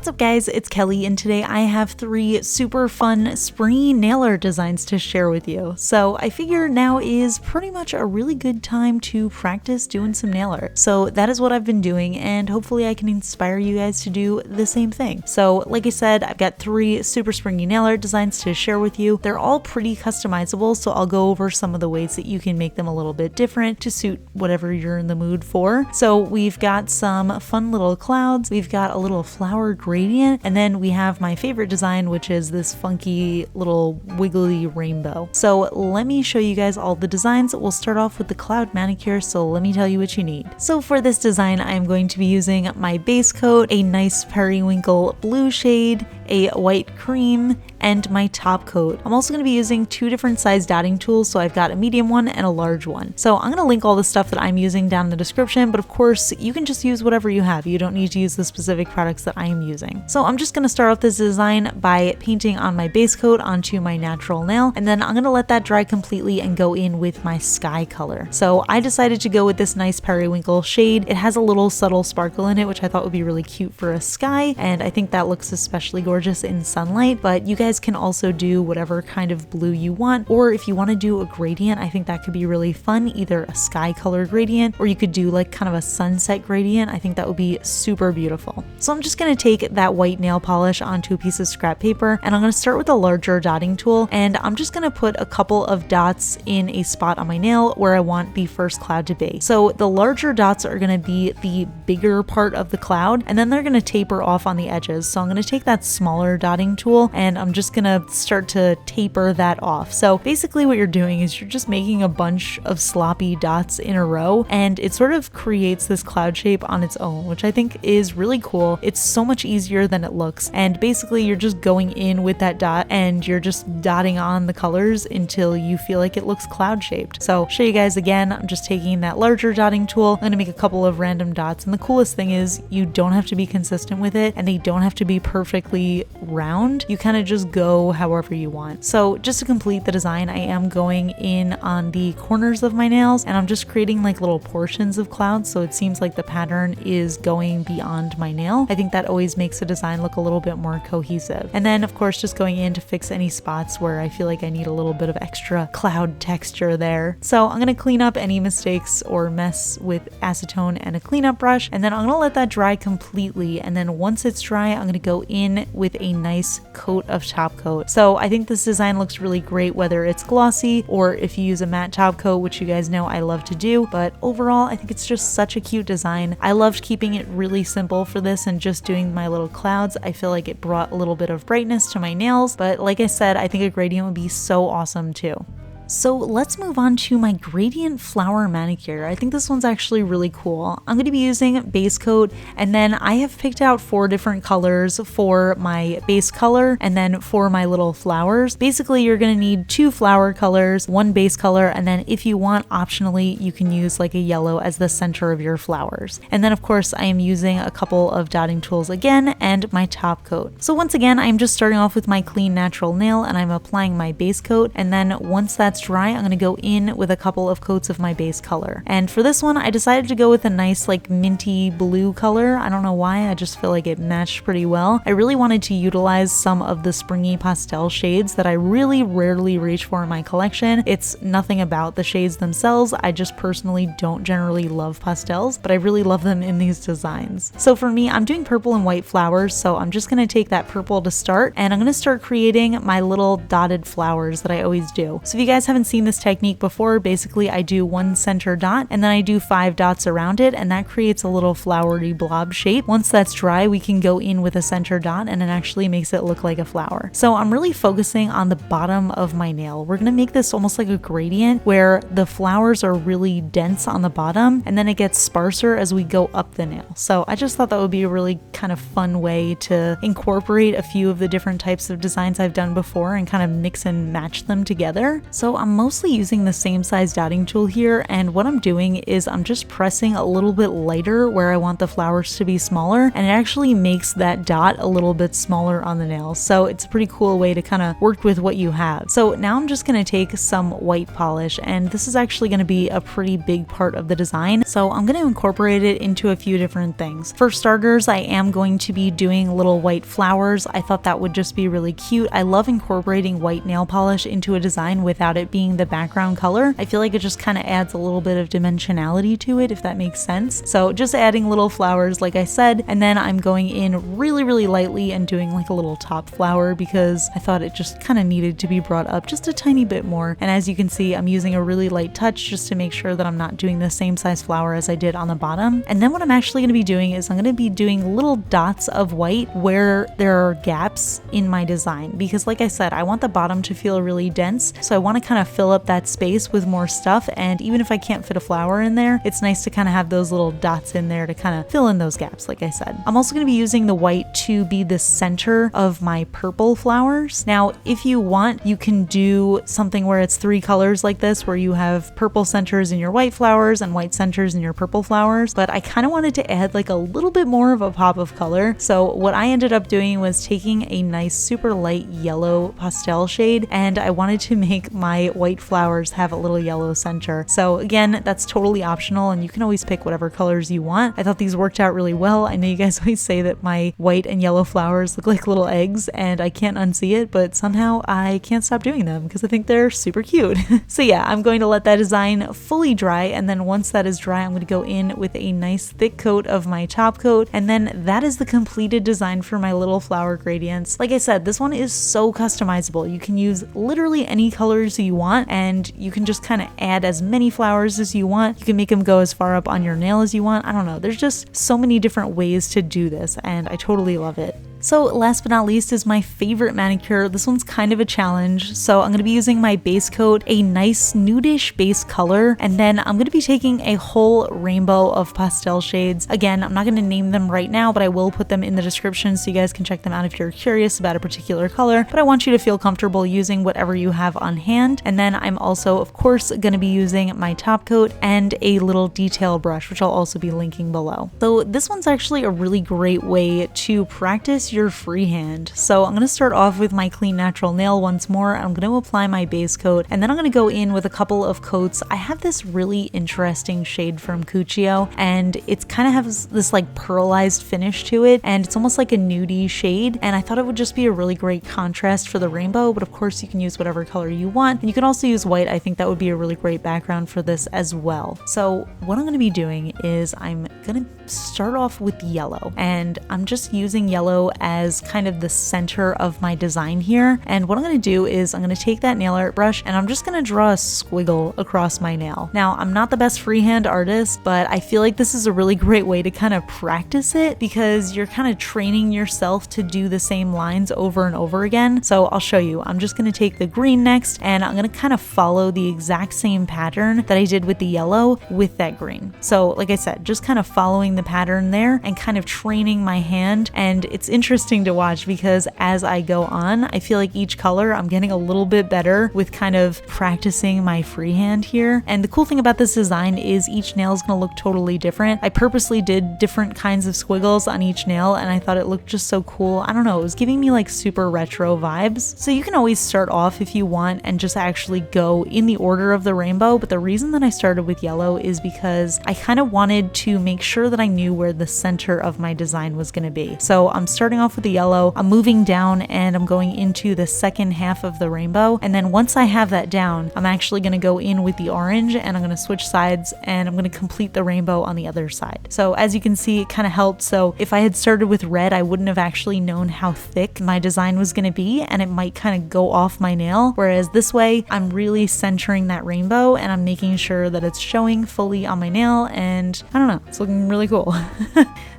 What's up guys, it's Kelly and today I have 3 super fun springy nail art designs to share with you. So I figure now is pretty much a really good time to practice doing some nail art. So that is what I've been doing and hopefully I can inspire you guys to do the same thing. So like I said, I've got 3 super springy nail art designs to share with you. They're all pretty customizable, so I'll go over some of the ways that you can make them a little bit different to suit whatever you're in the mood for. So we've got some fun little clouds, we've got a little flower gradient, and then we have my favorite design, which is this funky little wiggly rainbow. So let me show you guys all the designs. We'll start off with the cloud manicure, so let me tell you what you need. So for this design, I'm going to be using my base coat, a nice periwinkle blue shade, a white cream, and my top coat. I'm also going to be using 2 different size dotting tools, so I've got a medium one and a large one. So I'm going to link all the stuff that I'm using down in the description, but of course you can just use whatever you have. You don't need to use the specific products that I am using. So I'm just going to start off this design by painting on my base coat onto my natural nail, and then I'm going to let that dry completely and go in with my sky color. So I decided to go with this nice periwinkle shade. It has a little subtle sparkle in it, which I thought would be really cute for a sky, and I think that looks especially gorgeous in sunlight, but you guys can also do whatever kind of blue you want, or if you want to do a gradient, I think that could be really fun, either a sky color gradient or you could do like kind of a sunset gradient. I think that would be super beautiful. So I'm just going to take that white nail polish onto a piece of scrap paper, and I'm going to start with a larger dotting tool, and I'm just going to put a couple of dots in a spot on my nail where I want the first cloud to be. So the larger dots are going to be the bigger part of the cloud, and then they're going to taper off on the edges. So I'm going to take that smaller dotting tool and I'm just going to start to taper that off. So basically what you're doing is you're just making a bunch of sloppy dots in a row, and it sort of creates this cloud shape on its own, which I think is really cool. It's so much easier than it looks, and basically you're just going in with that dot and you're just dotting on the colors until you feel like it looks cloud shaped. So I'll show you guys again. I'm just taking that larger dotting tool. I'm going to make a couple of random dots, and the coolest thing is you don't have to be consistent with it and they don't have to be perfectly round. You kind of just go however you want. So just to complete the design, I am going in on the corners of my nails and I'm just creating like little portions of clouds, so it seems like the pattern is going beyond my nail. I think that always makes a design look a little bit more cohesive. And then of course just going in to fix any spots where I feel like I need a little bit of extra cloud texture there. So I'm going to clean up any mistakes or mess with acetone and a cleanup brush, and then I'm going to let that dry completely, and then once it's dry I'm going to go in with a nice coat of top coat. So I think this design looks really great whether it's glossy or if you use a matte top coat, which you guys know I love to do, but overall I think it's just such a cute design. I loved keeping it really simple for this and just doing my little clouds. I feel like it brought a little bit of brightness to my nails, but like I said, I think a gradient would be so awesome too. So let's move on to my gradient flower manicure. I think this one's actually really cool. I'm going to be using base coat, and then I have picked out 4 different colors for my base color and then for my little flowers. Basically, you're going to need 2 flower colors, 1 base color, and then if you want, optionally, you can use like a yellow as the center of your flowers. And then of course, I am using a couple of dotting tools again and my top coat. So once again, I'm just starting off with my clean natural nail and I'm applying my base coat, and then once that's dry, I'm going to go in with a couple of coats of my base color. And for this one, I decided to go with a nice like minty blue color. I don't know why, I just feel like it matched pretty well. I really wanted to utilize some of the springy pastel shades that I really rarely reach for in my collection. It's nothing about the shades themselves. I just personally don't generally love pastels, but I really love them in these designs. So for me, I'm doing purple and white flowers, so I'm just going to take that purple to start, and I'm going to start creating my little dotted flowers that I always do. So if you guys haven't seen this technique before, basically I do 1 center dot and then I do 5 dots around it, and that creates a little flowery blob shape. Once that's dry, we can go in with a center dot and it actually makes it look like a flower. So I'm really focusing on the bottom of my nail. We're gonna make this almost like a gradient where the flowers are really dense on the bottom and then it gets sparser as we go up the nail. So I just thought that would be a really kind of fun way to incorporate a few of the different types of designs I've done before and kind of mix and match them together. So I'm mostly using the same size dotting tool here, and what I'm doing is I'm just pressing a little bit lighter where I want the flowers to be smaller, and it actually makes that dot a little bit smaller on the nail. So it's a pretty cool way to kind of work with what you have. So now I'm just going to take some white polish, and this is actually going to be a pretty big part of the design. So I'm going to incorporate it into a few different things. For starters, I am going to be doing little white flowers. I thought that would just be really cute. I love incorporating white nail polish into a design without it being the background color. I feel like it just kind of adds a little bit of dimensionality to it, if that makes sense. So just adding little flowers, like I said, and then I'm going in really, really lightly and doing like a little top flower because I thought it just kind of needed to be brought up just a tiny bit more. And as you can see, I'm using a really light touch just to make sure that I'm not doing the same size flower as I did on the bottom. And then what I'm actually going to be doing is I'm going to be doing little dots of white where there are gaps in my design, because like I said, I want the bottom to feel really dense, so I want to kind of fill up that space with more stuff. And even if I can't fit a flower in there, it's nice to kind of have those little dots in there to kind of fill in those gaps, like I said. I'm also going to be using the white to be the center of my purple flowers. Now, if you want, you can do something where it's 3 colors like this, where you have purple centers in your white flowers and white centers in your purple flowers, but I kind of wanted to add like a little bit more of a pop of color. So what I ended up doing was taking a nice super light yellow pastel shade, and I wanted to make my white flowers have a little yellow center. So again, that's totally optional, and you can always pick whatever colors you want. I thought these worked out really well. I know you guys always say that my white and yellow flowers look like little eggs, and I can't unsee it, but somehow I can't stop doing them because I think they're super cute. So yeah, I'm going to let that design fully dry, and then once that is dry, I'm going to go in with a nice thick coat of my top coat, and then that is the completed design for my little flower gradients. Like I said, this one is so customizable. You can use literally any colors you want, and you can just kind of add as many flowers as you want. You can make them go as far up on your nail as you want. I don't know, there's just so many different ways to do this, and I totally love it. So last but not least is my favorite manicure. This one's kind of a challenge. So I'm going to be using my base coat, a nice nudish base color, and then I'm going to be taking a whole rainbow of pastel shades. Again, I'm not going to name them right now, but I will put them in the description so you guys can check them out if you're curious about a particular color. But I want you to feel comfortable using whatever you have on hand. And then I'm also, of course, going to be using my top coat and a little detail brush, which I'll also be linking below. So this one's actually a really great way to practice your freehand. So I'm going to start off with my clean natural nail once more. I'm going to apply my base coat, and then I'm going to go in with a couple of coats. I have this really interesting shade from Cuccio, and it's kind of has this like pearlized finish to it, and it's almost like a nudie shade, and I thought it would just be a really great contrast for the rainbow. But of course you can use whatever color you want, and you can also use white. I think that would be a really great background for this as well. So what I'm going to be doing is I'm going to start off with yellow, and I'm just using yellow as kind of the center of my design here. And what I'm going to do is I'm going to take that nail art brush, and I'm just going to draw a squiggle across my nail. Now, I'm not the best freehand artist, but I feel like this is a really great way to kind of practice it, because you're kind of training yourself to do the same lines over and over again. So I'll show you. I'm just going to take the green next, and I'm going to kind of follow the exact same pattern that I did with the yellow with that green. So like I said, just kind of following the pattern there and kind of training my hand. And it's interesting to watch because as I go on, I feel like each color I'm getting a little bit better with kind of practicing my freehand here. And the cool thing about this design is each nail is going to look totally different. I purposely did different kinds of squiggles on each nail, and I thought it looked just so cool. I don't know, it was giving me like super retro vibes. So you can always start off if you want and just actually go in the order of the rainbow, but the reason that I started with yellow is because I kind of wanted to make sure that I knew where the center of my design was going to be. So I'm starting off with the yellow, I'm moving down, and I'm going into the second half of the rainbow. And then once I have that down, I'm actually going to go in with the orange, and I'm going to switch sides, and I'm going to complete the rainbow on the other side. So as you can see, it kind of helped. So if I had started with red, I wouldn't have actually known how thick my design was going to be, and it might kind of go off my nail. Whereas this way, I'm really centering that rainbow, and I'm making sure that it's showing fully on my nail, and I don't know, it's looking really cool.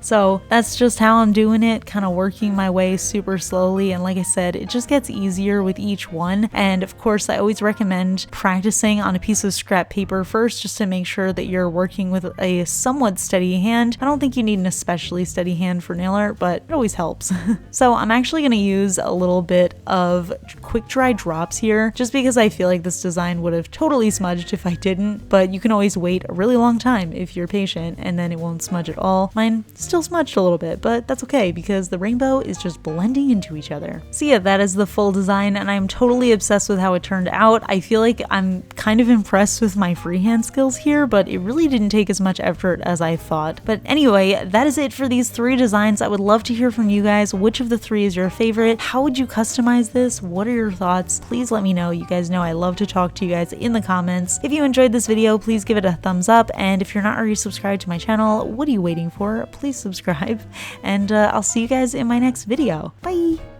So that's just how I'm doing it, kind of working working my way super slowly, and like I said, it just gets easier with each one. And of course, I always recommend practicing on a piece of scrap paper first, just to make sure that you're working with a somewhat steady hand. I don't think you need an especially steady hand for nail art, but it always helps. So I'm actually going to use a little bit of quick dry drops here, just because I feel like this design would have totally smudged if I didn't, but you can always wait a really long time if you're patient, and then it won't smudge at all. Mine still smudged a little bit, but that's okay because the rainbow is just blending into each other. So yeah, that is the full design, and I'm totally obsessed with how it turned out. I feel like I'm kind of impressed with my freehand skills here, but it really didn't take as much effort as I thought. But anyway, that is it for these 3 designs. I would love to hear from you guys. Which of the 3 is your favorite? How would you customize this? What are your thoughts? Please let me know. You guys know I love to talk to you guys in the comments. If you enjoyed this video, please give it a thumbs up, and if you're not already subscribed to my channel, what are you waiting for? Please subscribe, and I'll see you guys in my next video. Bye!